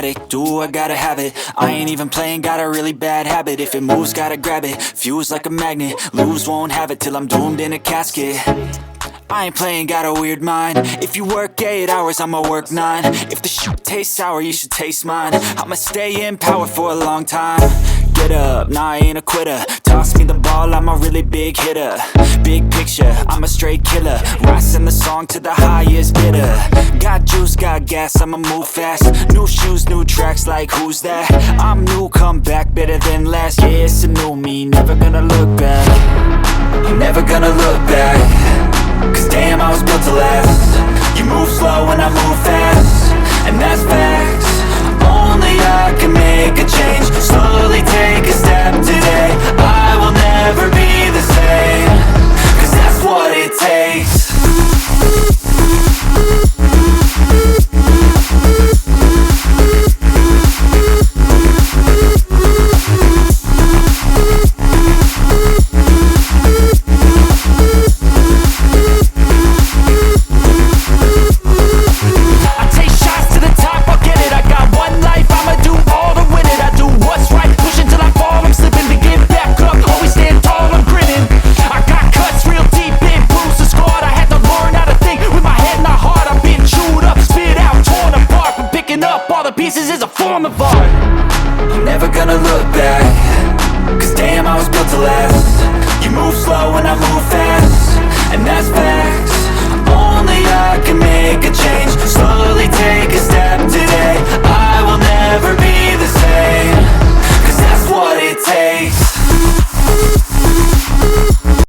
addict, do I gotta have it. I ain't even playing, got a really bad habit. If it moves, gotta grab it, fuse like a magnet. Lose, won't have it till I'm doomed in a casket. I ain't playing, got a weird mind. If you work 8 hours, I'ma work 9. If the shit tastes sour, you should taste mine. I'ma stay in power for a long time. Get up, nah, I ain't a quitter. Toss me the ball, I'm a really big hitter. Big picture, I'm a straight killer. Rising the song to the highest bidder. Got juice, got gas, I'ma move fast. New shoes, new tracks, like who's that? I'm new, come back, better than last. Yeah, it's a new me, never gonna look back. I'm never gonna look back. Cause damn, I was built to last. You move slow and I move fast, and that's facts. Only I can make a change. Slowly take a step today. I will never be the same. Cause that's what it takes. Pieces is a form of art. I'm never gonna look back. Cause damn, I was built to last. You move slow and I move fast, and that's fact.